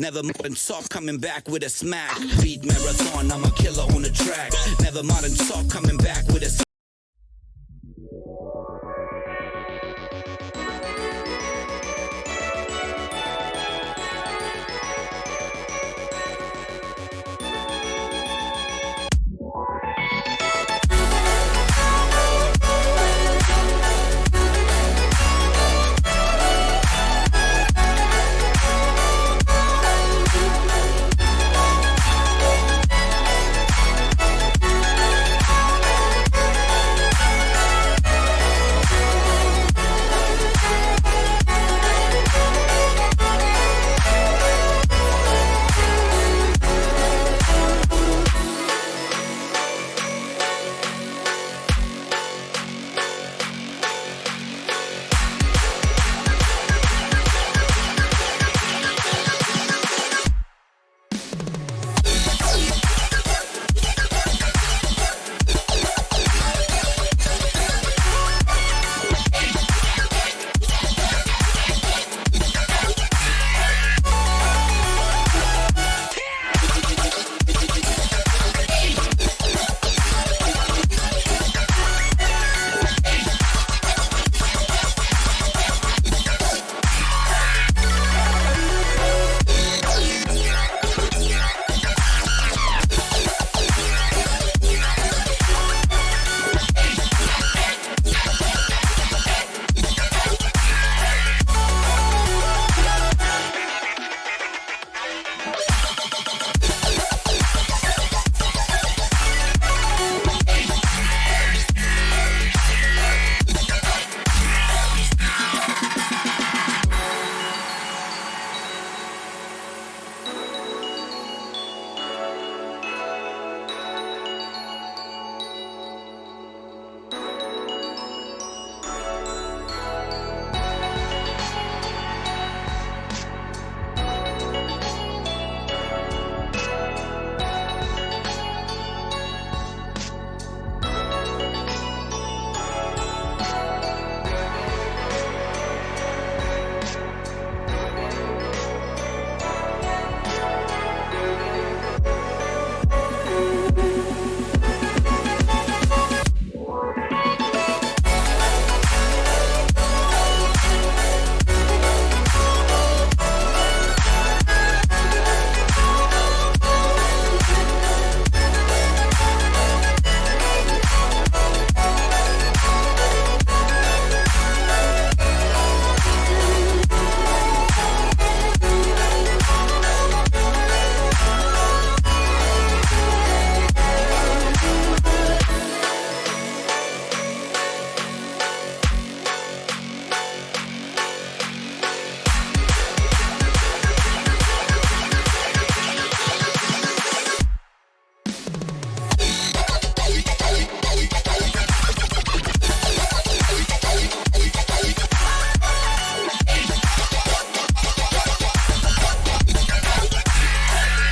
Never modern talk coming back with a smack. Beat marathon, I'm a killer on the track. Never modern talk coming back with a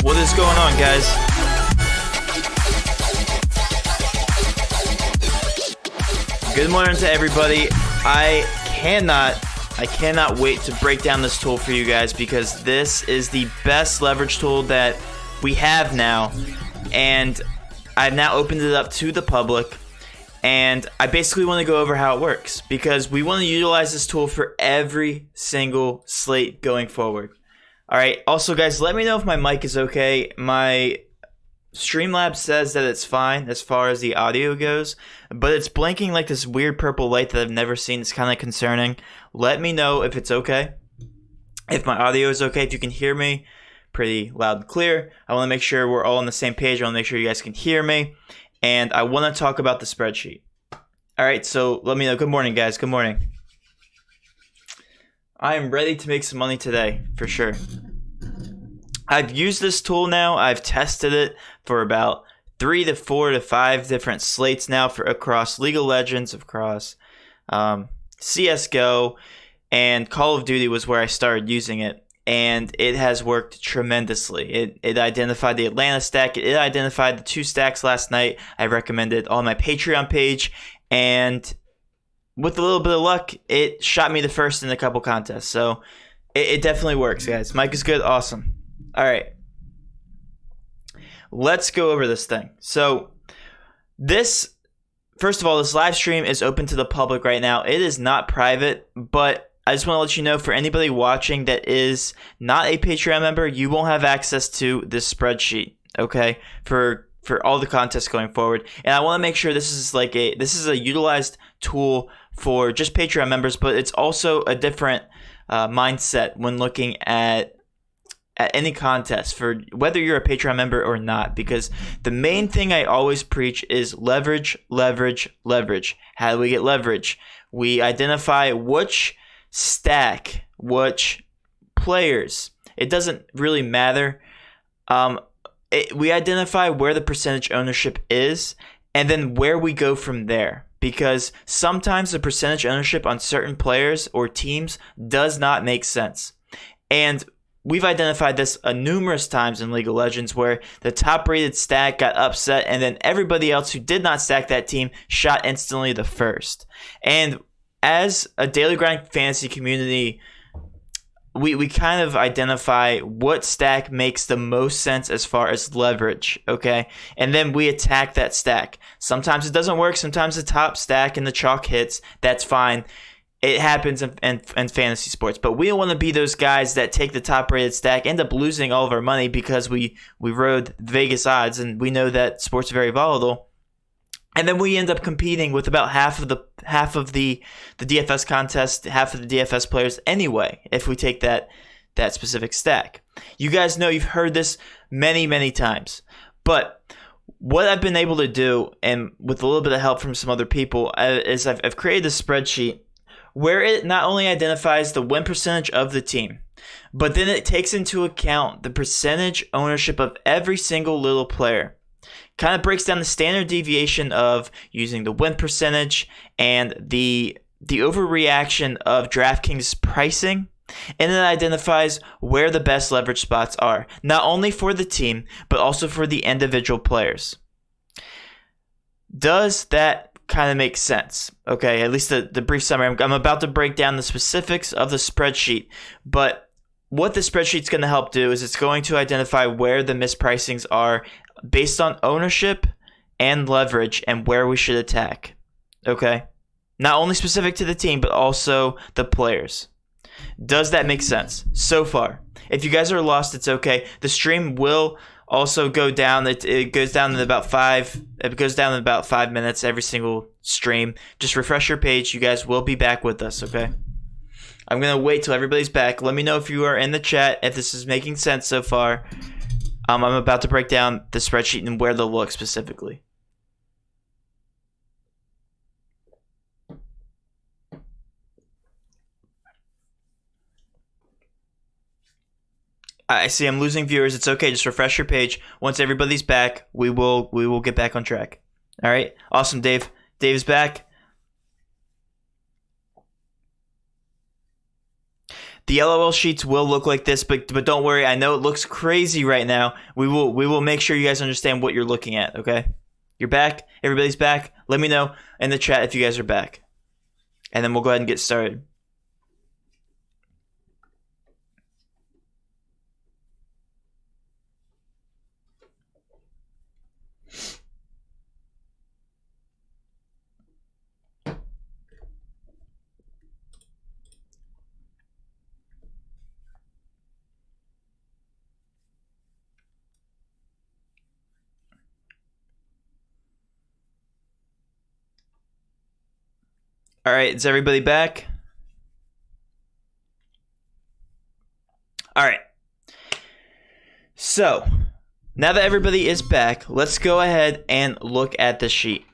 What is going on, guys? Good morning to everybody. I cannot wait to break down this tool for you guys, because this is the best leverage tool that we have now, and I've now opened it up to the public, and I basically want to go over how it works, because we want to utilize this tool for every single slate going forward. Alright, also guys, let me know if my mic is okay. My Streamlabs says that it's fine as far as the audio goes, but it's blinking like this weird purple light that I've never seen. It's kind of concerning. Let me know if it's okay, if my audio is okay, if you can hear me pretty loud and clear. I want to make sure we're all on the same page. I want to make sure you guys can hear me, and I want to talk about the spreadsheet. Alright, so let me know. Good morning, guys. Good morning. I am ready to make some money today, for sure. I've used this tool now. I've tested it for about 3 to 4 to 5 different slates now across League of Legends, across CSGO, and Call of Duty was where I started using it. And it has worked tremendously. It identified the Atlanta stack. It identified the 2 stacks last night. I recommended it on my Patreon page. And with a little bit of luck, it shot me the first in a couple contests. So it definitely works, guys. Mike is good. Awesome. All right. Let's go over this thing. So first of all, this live stream is open to the public right now. It is not private, but I just want to let you know, for anybody watching that is not a Patreon member, you won't have access to this spreadsheet, okay, for all the contests going forward. And I want to make sure this is a utilized tool for just Patreon members, but it's also a different mindset when looking at any contest, for whether you're a Patreon member or not, because the main thing I always preach is leverage, leverage, leverage. How do we get leverage? We identify which stack, which players. It doesn't really matter. We identify where the percentage ownership is, and then where we go from there. Because sometimes the percentage ownership on certain players or teams does not make sense. And we've identified this numerous times in League of Legends, where the top-rated stack got upset, and then everybody else who did not stack that team shot instantly the first. And as a daily grind fantasy community, we kind of identify what stack makes the most sense as far as leverage, okay? And then we attack that stack. Sometimes it doesn't work. Sometimes the top stack and the chalk hits. That's fine. It happens in fantasy sports. But we don't want to be those guys that take the top-rated stack, end up losing all of our money because we rode Vegas odds, and we know that sports are very volatile. And then we end up competing with about half of the DFS contest, half of the DFS players anyway, if we take that specific stack. You guys know, you've heard this many, many times. But what I've been able to do, and with a little bit of help from some other people, is I've created a spreadsheet where it not only identifies the win percentage of the team, but then it takes into account the percentage ownership of every single little player. Kind of breaks down the standard deviation of using the win percentage and the overreaction of DraftKings pricing, and then identifies where the best leverage spots are, not only for the team, but also for the individual players. Does that kind of make sense? Okay, at least the brief summary. I'm about to break down the specifics of the spreadsheet, but what the spreadsheet's going to help do is it's going to identify where the mispricings are based on ownership and leverage, and where we should attack. Okay? Not only specific to the team, but also the players. Does that make sense so far? If you guys are lost, it's okay. The stream will also go down. It goes down in about 5 minutes every single stream. Just refresh your page. You guys will be back with us, okay? I'm going to wait till everybody's back. Let me know if you are in the chat, if this is making sense so far. I'm about to break down the spreadsheet and where to look specifically. I see I'm losing viewers. It's okay. Just refresh your page. Once everybody's back, we will get back on track. All right. Awesome, Dave. Dave is back. The LOL sheets will look like this, but don't worry. I know it looks crazy right now. We will make sure you guys understand what you're looking at, okay? You're back. Everybody's back. Let me know in the chat if you guys are back. And then we'll go ahead and get started. All right, is everybody back? All right. So, now that everybody is back, let's go ahead and look at the sheet.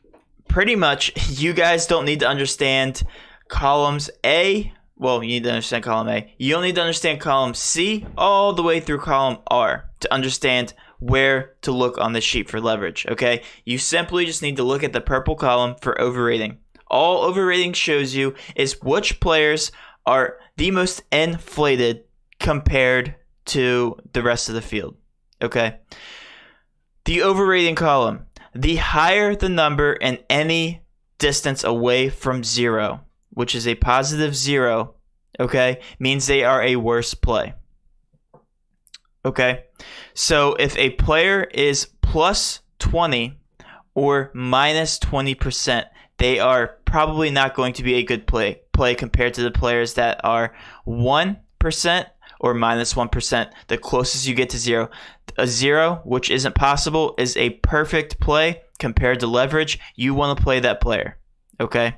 Pretty much, you guys don't need to understand columns A. Well, you need to understand column A. You don't need to understand column C all the way through column R to understand where to look on the sheet for leverage, okay? You simply just need to look at the purple column for overrating. All overrating shows you is which players are the most inflated compared to the rest of the field. Okay? The overrating column. The higher the number and any distance away from 0, which is a positive 0, okay, means they are a worse play. Okay, so if a player is plus 20 or minus 20%, they are probably not going to be a good play compared to the players that are 1% or minus 1%. The closest you get to 0. A 0, which isn't possible, is a perfect play compared to leverage. You want to play that player. Okay?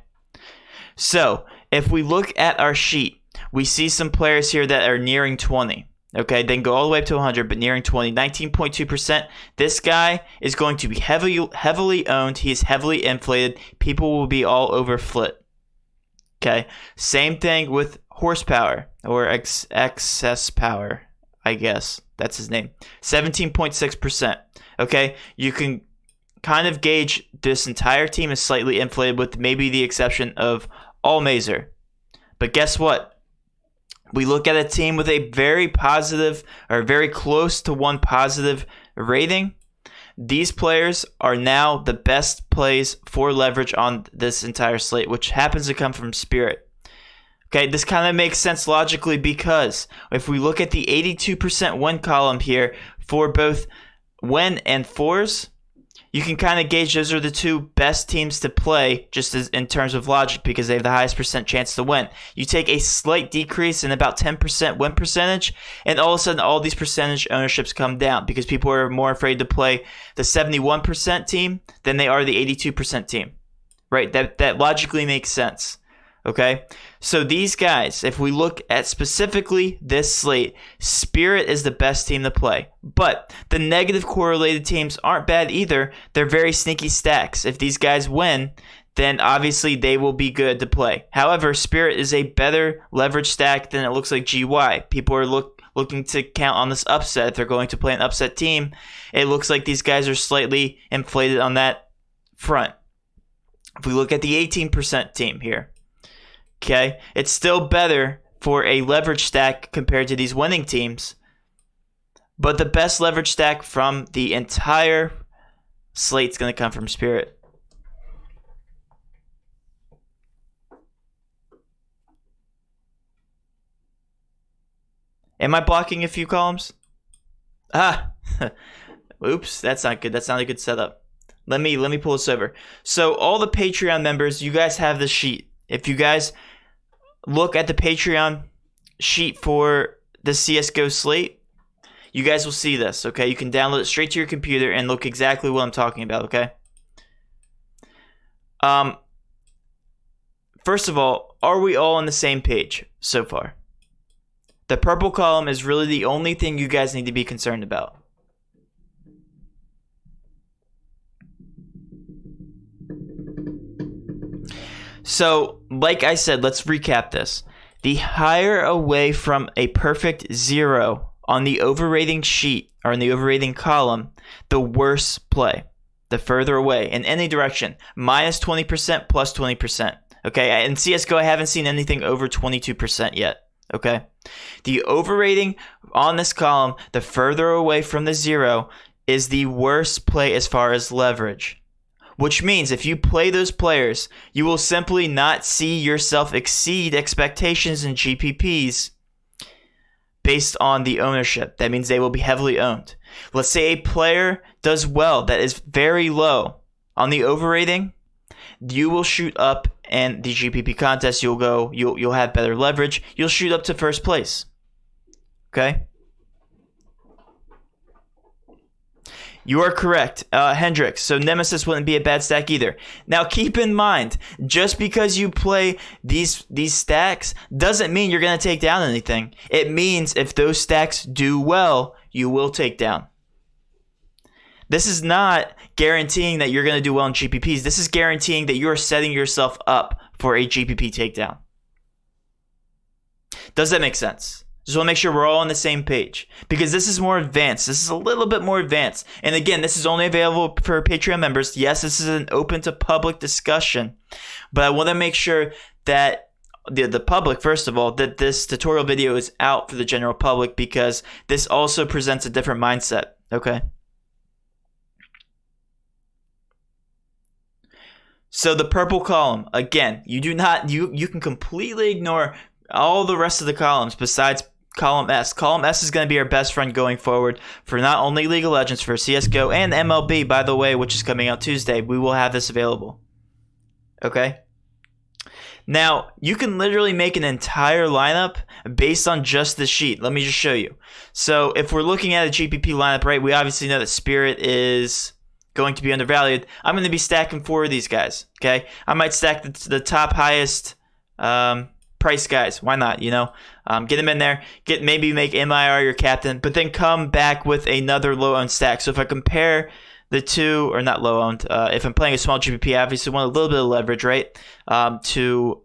So, if we look at our sheet, we see some players here that are nearing 20. Okay, then go all the way up to 100, but nearing 20, 19.2%. This guy is going to be heavily owned. He is heavily inflated. People will be all over Flit. Okay, same thing with horsepower or excess power, I guess. That's his name. 17.6%. Okay, you can kind of gauge this entire team is slightly inflated with maybe the exception of Allmazer. But guess what? We look at a team with a very positive or very close to 1 positive rating. These players are now the best plays for leverage on this entire slate, which happens to come from Spirit. Okay, this kind of makes sense logically because if we look at the 82% win column here for both win and fours, you can kind of gauge those are the 2 best teams to play just as in terms of logic because they have the highest percent chance to win. You take a slight decrease in about 10% win percentage, and all of a sudden all these percentage ownerships come down because people are more afraid to play the 71% team than they are the 82% team. Right? That logically makes sense. Okay? So these guys, if we look at specifically this slate, Spirit is the best team to play. But the negative correlated teams aren't bad either. They're very sneaky stacks. If these guys win, then obviously they will be good to play. However, Spirit is a better leverage stack than it looks like GY. People are looking to count on this upset. If they're going to play an upset team, it looks like these guys are slightly inflated on that front. If we look at the 18% team here, okay, it's still better for a leverage stack compared to these winning teams. But the best leverage stack from the entire slate is going to come from Spirit. Am I blocking a few columns? Oops, that's not good. That's not a good setup. Let me pull this over. So all the Patreon members, you guys have the sheet. If you guys look at the Patreon sheet for the CSGO slate, you guys will see this, okay? You can download it straight to your computer and look exactly what I'm talking about, okay? First of all, are we all on the same page so far? The purple column is really the only thing you guys need to be concerned about. So, like I said, let's recap this. The higher away from a perfect 0 on the overrating sheet, or in the overrating column, the worse play. The further away, in any direction. Minus 20%, plus 20%. Okay, in CSGO, I haven't seen anything over 22% yet. Okay? The overrating on this column, the further away from the 0, is the worst play as far as leverage. Which means if you play those players, you will simply not see yourself exceed expectations in GPPs based on the ownership. That means they will be heavily owned. Let's say a player does well that is very low on the overrating, you will shoot up in the GPP contest. You'll have better leverage. You'll shoot up to first place. Okay? You are correct, Hendrix. So Nemesis wouldn't be a bad stack either. Now keep in mind, just because you play these stacks doesn't mean you're going to take down anything. It means if those stacks do well, you will take down. This is not guaranteeing that you're going to do well in GPPs. This is guaranteeing that you're setting yourself up for a GPP takedown. Does that make sense? Just want to make sure we're all on the same page. Because this is more advanced. This is a little bit more advanced. And again, this is only available for Patreon members. Yes, this is an open to public discussion. But I want to make sure that the public, first of all, that this tutorial video is out for the general public because this also presents a different mindset. Okay? So the purple column, again, you can completely ignore all the rest of the columns besides column S. Column S is going to be our best friend going forward for not only League of Legends, for CSGO and MLB, by the way, which is coming out Tuesday. We will have this available. Okay? Now, you can literally make an entire lineup based on just this sheet. Let me just show you. So if we're looking at a GPP lineup, right, we obviously know that Spirit is going to be undervalued. I'm going to be stacking 4 of these guys, okay? I might stack the top highest price guys. Why not, get them in there. Maybe make MIR your captain, but then come back with another low-owned stack. So if I compare the two, or not low-owned, if I'm playing a small GPP, I obviously want a little bit of leverage, right, to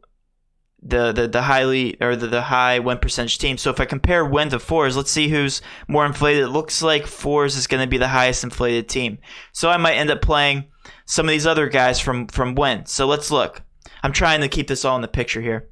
the high win percentage team. So if I compare win to fours, let's see who's more inflated. It looks like fours is going to be the highest inflated team. So I might end up playing some of these other guys from win. So let's look. I'm trying to keep this all in the picture here.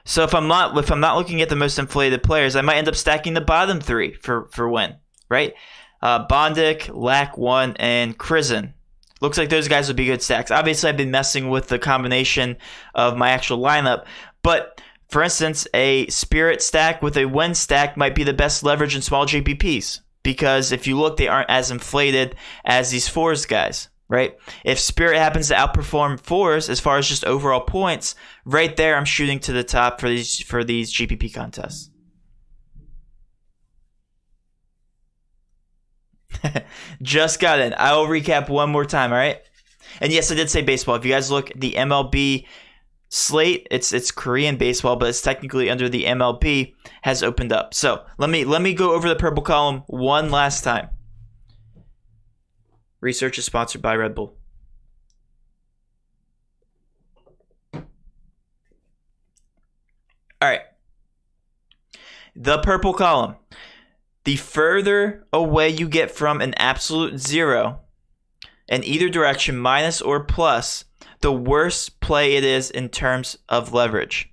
So if I'm not looking at the most inflated players, I might end up stacking the bottom 3 for win, right? Bondic, Lack1, and Krizen. Looks like those guys would be good stacks. Obviously, I've been messing with the combination of my actual lineup, but for instance, a Spirit stack with a Win stack might be the best leverage in small GPPs, because if you look, they aren't as inflated as these fours guys, right? If Spirit happens to outperform fours as far as just overall points, right there, I'm shooting to the top for these GPP contests. Just got in. I will recap one more time, all right? And yes, I did say baseball. If you guys look, the MLB slate, it's Korean baseball, but it's technically under the MLB, has opened up. So let me go over the purple column one last time. Research is sponsored by Red Bull. All right. The purple column. The further away you get from an absolute 0 in either direction, minus or plus, the worse play it is in terms of leverage,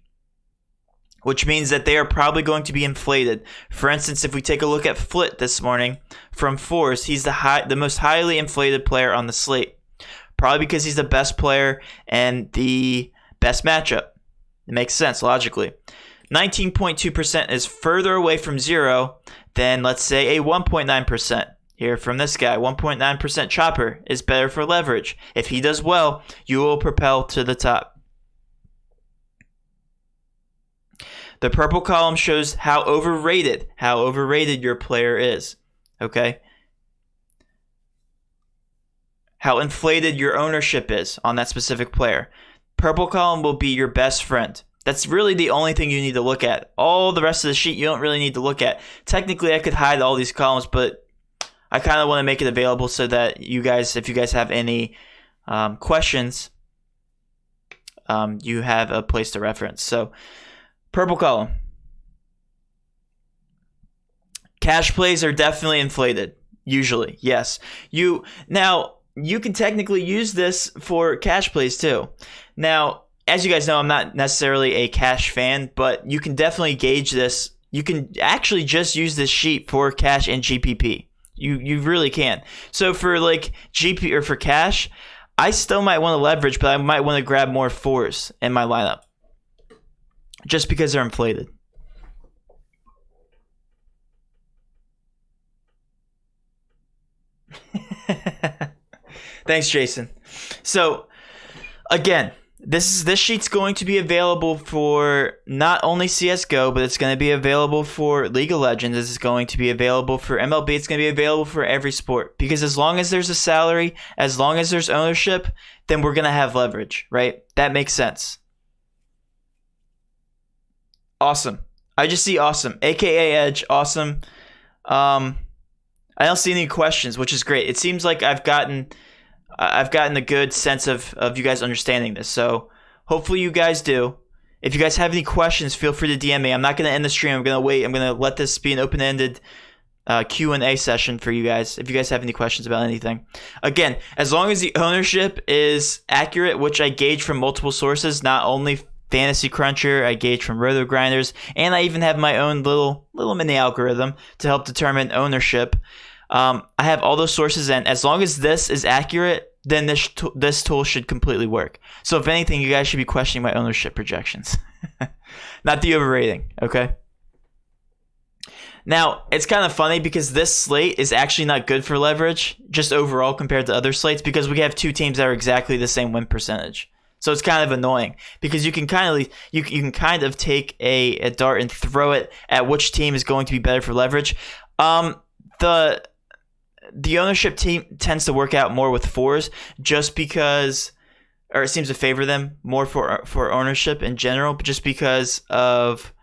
which means that they are probably going to be inflated. For instance, if we take a look at Flit this morning from fours, he's the most highly inflated player on the slate, probably because he's the best player and the best matchup. It makes sense logically. 19.2% is further away from 0 than, let's say, a 1.9%. Here from this guy, 1.9% Chopper is better for leverage. If he does well, you will propel to the top. The purple column shows how overrated your player is, okay? How inflated your ownership is on that specific player. Purple column will be your best friend. That's really the only thing you need to look at. All the rest of the sheet you don't really need to look at. Technically, I could hide all these columns, but I kind of want to make it available so that you guys, if you guys have any questions, you have a place to reference. So, purple column. Cash plays are definitely inflated. Usually, yes. Now, you can technically use this for cash plays too. Now, as you guys know, I'm not necessarily a cash fan, but you can definitely gauge this. You can actually just use this sheet for cash and GPP. You really can. So for like GP or for cash, I still might want to leverage, but I might want to grab more fours in my lineup just because they're inflated. Thanks, Jason. So again, this sheet's going to be available for not only CSGO, but it's going to be available for League of Legends. This is going to be available for MLB. It's going to be available for every sport. Because as long as there's a salary, as long as there's ownership, then we're going to have leverage, right? That makes sense. Awesome. I just see awesome. AKA Edge, awesome. I don't see any questions, which is great. It seems like I've gotten a good sense of you guys understanding this. So hopefully you guys do. If you guys have any questions, feel free to DM me. I'm not going to end the stream. I'm going to wait. I'm going to let this be an open-ended Q&A session for you guys if you guys have any questions about anything. Again, as long as the ownership is accurate, which I gauge from multiple sources, not only Fantasy Cruncher, I gauge from Roto Grinders, and I even have my own little mini algorithm to help determine ownership. I have all those sources, and as long as this is accurate, then this tool should completely work. So if anything, you guys should be questioning my ownership projections. Not the overrating, okay? Now, it's kind of funny because this slate is actually not good for leverage, just overall compared to other slates, because we have two teams that are exactly the same win percentage. So it's kind of annoying because you can kind of take a dart and throw it at which team is going to be better for leverage. The ownership team tends to work out more with fours just because, or it seems to favor them more for ownership in general, but just because of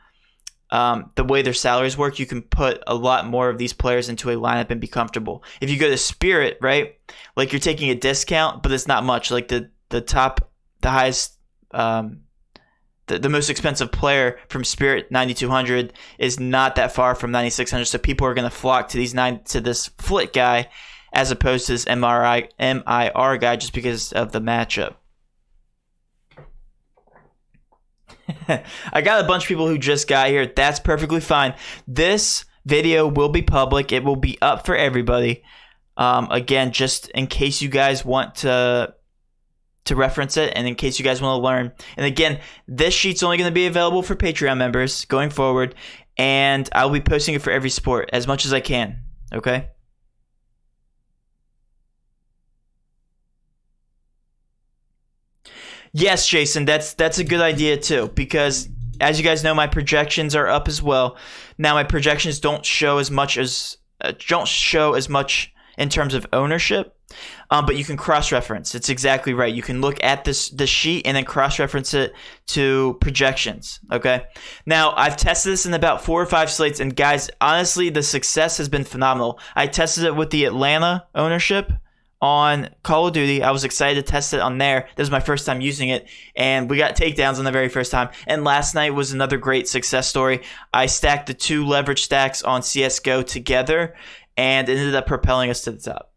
the way their salaries work. You can put a lot more of these players into a lineup and be comfortable. If you go to Spirit, right, like you're taking a discount, but it's not much. Like the highest, the most expensive player from Spirit, 9,200, is not that far from 9,600. So people are going to flock to this Flit guy as opposed to this MIR guy just because of the matchup. I got a bunch of people who just got here. That's perfectly fine. This video will be public. It will be up for everybody. Again, just in case you guys want to reference it and in case you guys want to learn. And again, this sheet's only going to be available for Patreon members going forward, and I'll be posting it for every sport as much as I can, okay? Yes, Jason, that's a good idea too, because as you guys know, my projections are up as well. Now, my projections don't show as much in terms of ownership. But you can cross-reference. It's exactly right. You can look at the sheet and then cross-reference it to projections, okay? Now, I've tested this in about 4 or 5 slates, and guys, honestly, the success has been phenomenal. I tested it with the Atlanta ownership on Call of Duty. I was excited to test it on there. This was my first time using it, and we got takedowns on the very first time. And last night was another great success story. I stacked the 2 leverage stacks on CSGO together, and it ended up propelling us to the top.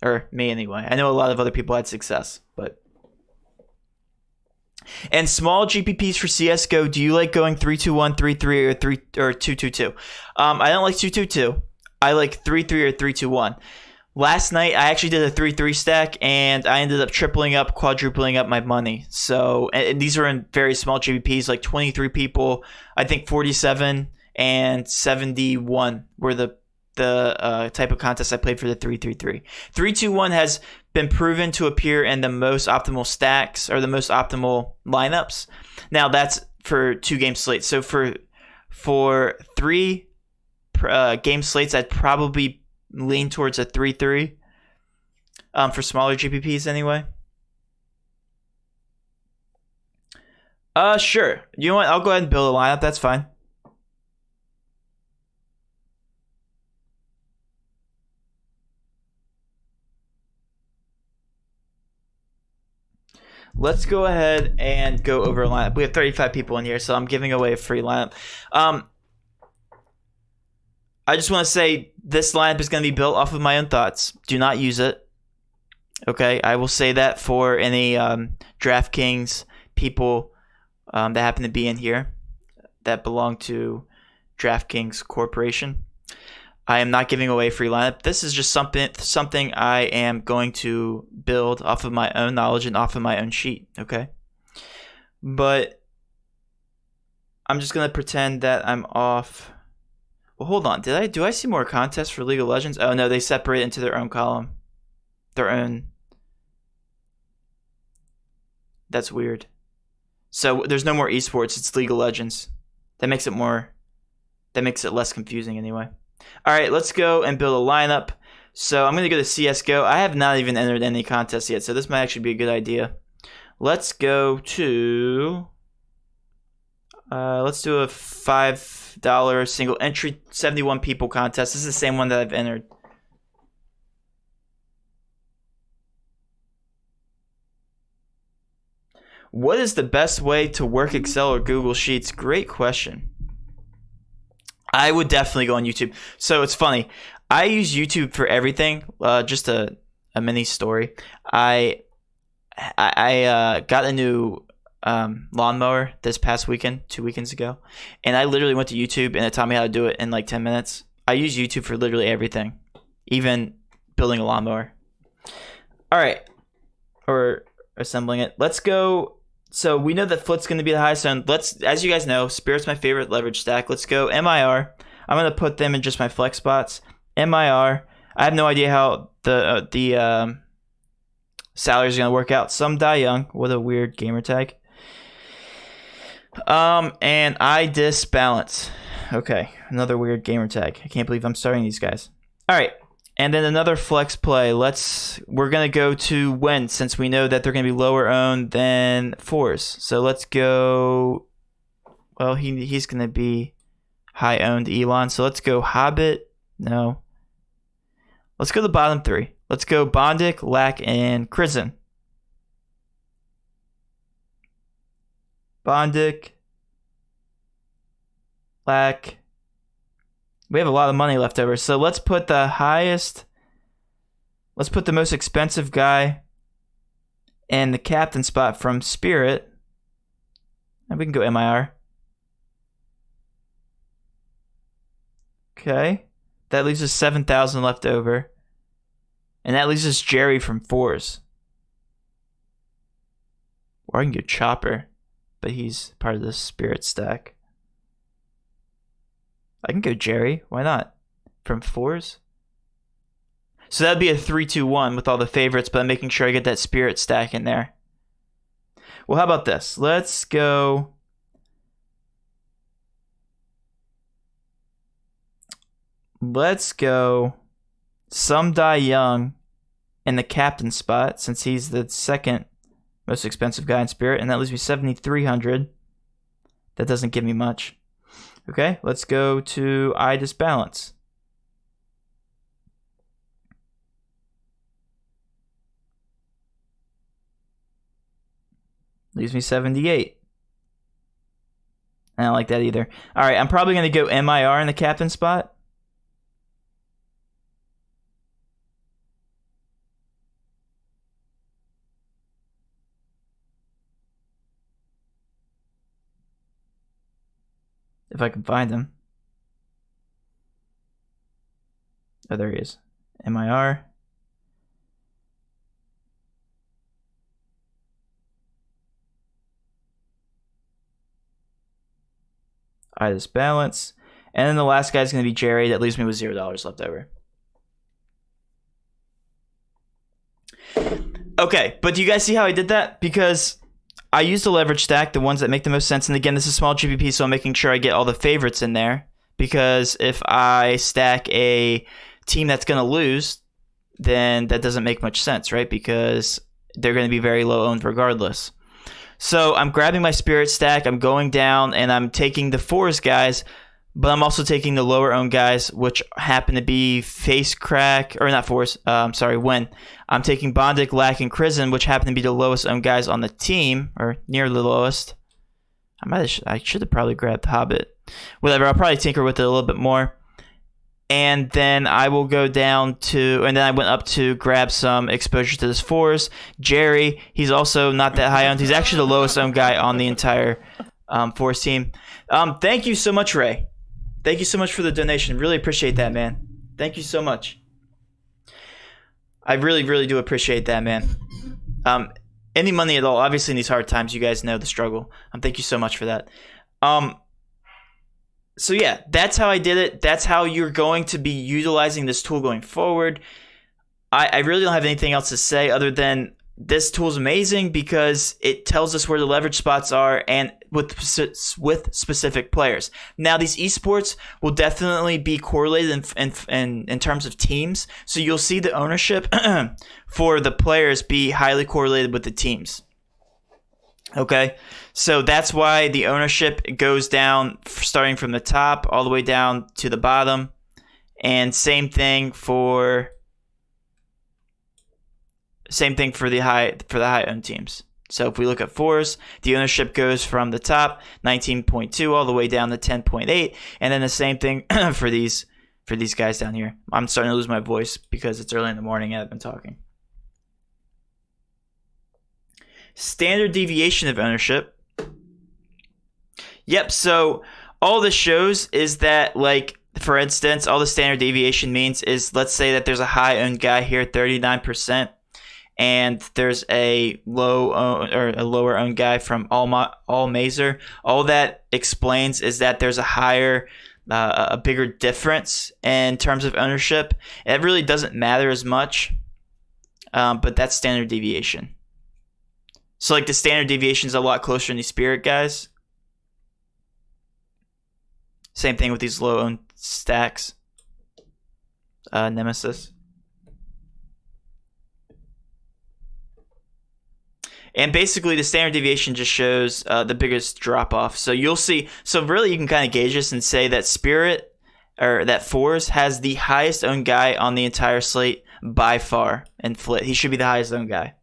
Or me anyway. I know a lot of other people had success, but. And small GPPs for CSGO, do you like going 3-2-1, 3-3, or 2-2-2? I don't like 2-2-2. I like 3-3 or 3-2-1. Last night, I actually did a 3-3 stack, and I ended up tripling up, quadrupling up my money. So, and these are in very small GPPs, like 23 people. I think 47 and 71 were the type of contest I played for the 3-3-3. 3-2-1 has been proven to appear in the most optimal stacks or the most optimal lineups. Now that's for 2-game slates. So for 3 game slates, I'd probably lean towards a 3-3 for smaller GPPs anyway. Sure. You know what? I'll go ahead and build a lineup. That's fine. Let's go ahead and go over a lineup. We have 35 people in here, so I'm giving away a free lineup. I just want to say this lineup is going to be built off of my own thoughts. Do not use it. Okay, I will say that for any DraftKings people that happen to be in here that belong to DraftKings Corporation. I am not giving away a free lineup. This is just something I am going to build off of my own knowledge and off of my own sheet, okay? But I'm just going to pretend that I'm off. Well, hold on. Do I see more contests for League of Legends? Oh, no, they separate into their own column. Their own. That's weird. So there's no more esports. It's League of Legends. That makes it less confusing anyway. All right, let's go and build a lineup. So I'm going to go to CSGO. I have not even entered any contests yet, so this might actually be a good idea. Let's go to... let's do a $5 single entry 71 people contest. This is the same one that I've entered. What is the best way to work Excel or Google Sheets? Great question. I would definitely go on YouTube. So it's funny. I use YouTube for everything. Just a mini story. I got a new lawnmower this past weekend, 2 weekends ago, and I literally went to YouTube and it taught me how to do it in like 10 minutes. I use YouTube for literally everything, even building a lawnmower. All right, or assembling it. Let's go. So we know that Foot's going to be the highest owned. As you guys know, Spirit's my favorite leverage stack. Let's go MIR. I'm going to put them in just my flex spots. MIR. I have no idea how the salaries are going to work out. Some Die Young. What a weird gamer tag. And I disbalance. Okay, another weird gamer tag. I can't believe I'm starting these guys. All right. And then another flex play. We're going to go to Win, since we know that they're going to be lower owned than Fours. So let's go. Well, he's going to be high owned Elon. So let's go Hobbit. No. Let's go the bottom three. Let's go Bondic, Lack, and Crizin. Bondic, Lack. We have a lot of money left over. So let's put the highest. Let's put the most expensive guy in the captain spot from Spirit. And we can go MIR. Okay. That leaves us 7,000 left over. And that leaves us Jerry from Fours. Or I can go Chopper. But he's part of the Spirit stack. I can go Jerry. Why not? From Fours? So that'd be a 3-2-1 with all the favorites, but I'm making sure I get that Spirit stack in there. Well, how about this? Let's go. Some Die Young in the captain spot, since he's the second most expensive guy in Spirit, and that leaves me 7,300. That doesn't give me much. Okay, let's go to I disbalance. Leaves me 78. I don't like that either. All right, I'm probably going to go MIR in the captain spot. If I can find him. Oh, there he is. MIR. I disbalance. And then the last guy is going to be Jerry. That leaves me with $0 left over. Okay, but do you guys see how I did that? Because I used the leverage stack, the ones that make the most sense. And again, this is small GPP, so I'm making sure I get all the favorites in there. Because if I stack a team that's going to lose, then that doesn't make much sense, right? Because they're going to be very low owned regardless. So I'm grabbing my Spirit stack, I'm going down, and I'm taking the Fours guys, but I'm also taking the lower owned guys, which happen to be Face Crack, or not Fours, Win. I'm taking Bondic, Lack, and Crizin, which happen to be the lowest owned guys on the team, or near the lowest. I should have probably grabbed Hobbit. Whatever, I'll probably tinker with it a little bit more. And then I will go down to, and then I went up to grab some exposure to this Fours. Jerry, he's also not that high owned. He's actually the lowest owned guy on the entire Fours team. Thank you so much, Ray. Thank you so much for the donation. Really appreciate that, man. Thank you so much. I really, really do appreciate that, man. Any money at all, obviously in these hard times, you guys know the struggle. Thank you so much for that. So yeah, that's how I did it. That's how you're going to be utilizing this tool going forward. I really don't have anything else to say other than this tool is amazing because it tells us where the leverage spots are and with specific players. Now, these esports will definitely be correlated in terms of teams. So you'll see the ownership for the players be highly correlated with the teams. Okay, so that's why the ownership goes down starting from the top all the way down to the bottom, and same thing for the high owned teams. So if we look at Fours, the ownership goes from the top 19.2 all the way down to 10.8, and then the same thing for these guys down here. I'm starting to lose my voice because it's early in the morning and I've been talking. Standard deviation of ownership. Yep, so all this shows is that, like, for instance, all the standard deviation means is, let's say that there's a high owned guy here, 39%, and there's a lower owned guy from All Mazer. All that explains is that there's a bigger difference in terms of ownership. It really doesn't matter as much, but that's standard deviation. So like the standard deviation is a lot closer in these spirit guys. Same thing with these low owned stacks. Nemesis. And basically the standard deviation just shows the biggest drop off. So you'll see, so really you can kind of gauge this and say that Spirit, or that Fours, has the highest owned guy on the entire slate by far. And Flit, he should be the highest owned guy.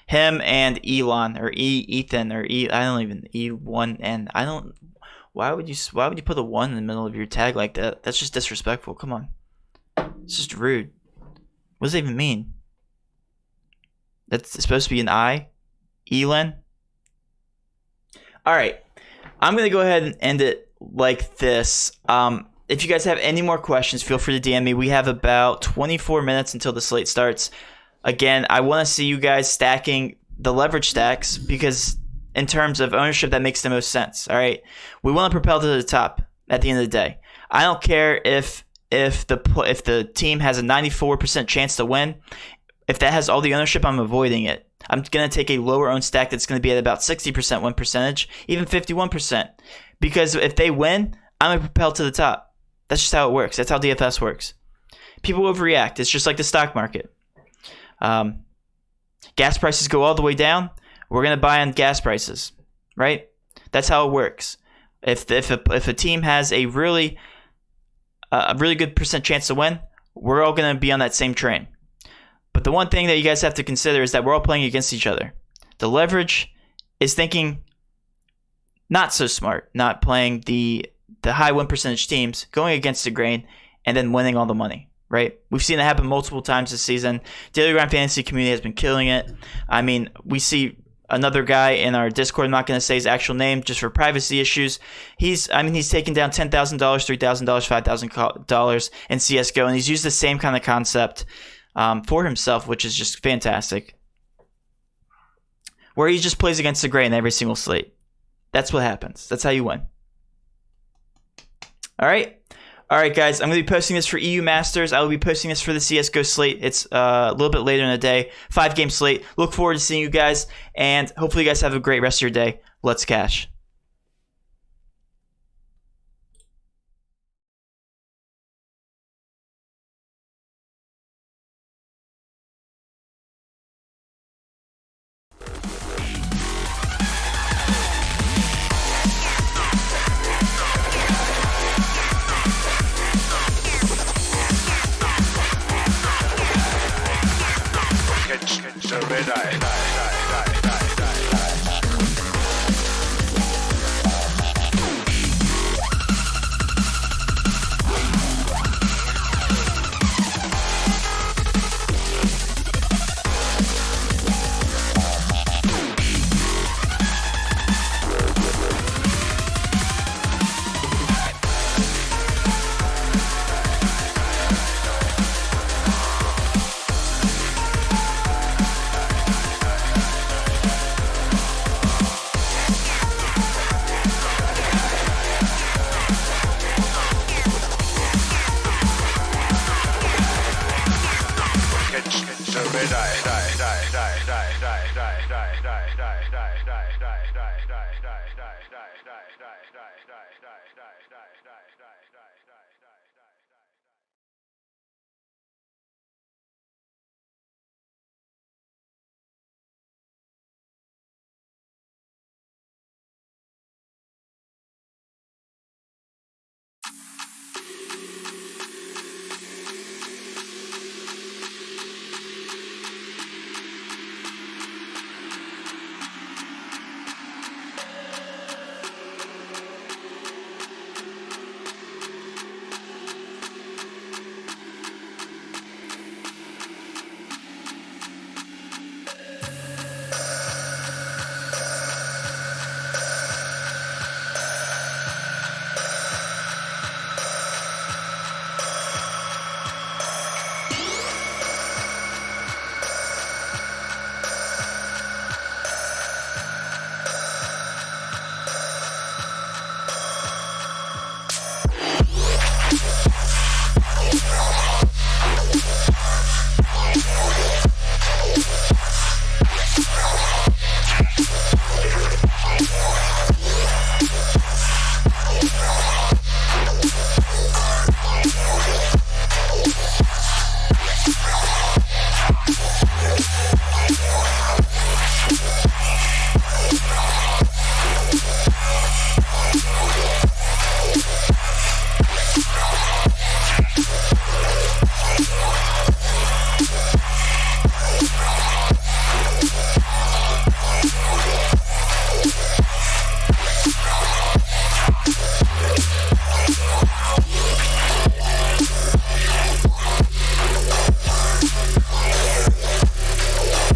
Him and Elon, or Ethan, or E1, and I don't, why would you put a 1 in the middle of your tag like that? That's just disrespectful. Come on. It's just rude. What does that even mean? That's supposed to be an I? Elon? Alright. I'm going to go ahead and end it like this. If you guys have any more questions, feel free to DM me. We have about 24 minutes until the slate starts. Again, I want to see you guys stacking the leverage stacks because in terms of ownership, that makes the most sense. Alright? We want to propel to the top at the end of the day. I don't care if the team has a 94% chance to win. If that has all the ownership, I'm avoiding it. I'm going to take a lower owned stack that's going to be at about 60% win percentage, even 51%. Because if they win, I'm going to propel to the top. That's just how it works. That's how DFS works. People overreact. It's just like the stock market. Gas prices go all the way down. We're going to buy on gas prices, right? That's how it works. If a team has a really good percent chance to win, we're all going to be on that same train. But the one thing that you guys have to consider is that we're all playing against each other. The leverage is thinking not so smart, not playing the high win percentage teams, going against the grain, and then winning all the money, right? We've seen it happen multiple times this season. Daily Grind Fantasy community has been killing it. I mean, we see another guy in our Discord, I'm not going to say his actual name just for privacy issues. He's taken down $10,000, $3,000, $5,000 in CSGO, and he's used the same kind of concept for himself, which is just fantastic. Where he just plays against the grain every single slate. That's what happens. That's how you win. Alright guys, I'm going to be posting this for EU Masters. I will be posting this for the CSGO slate. It's a little bit later in the day. 5-game slate. Look forward to seeing you guys, and hopefully you guys have a great rest of your day. Let's cash.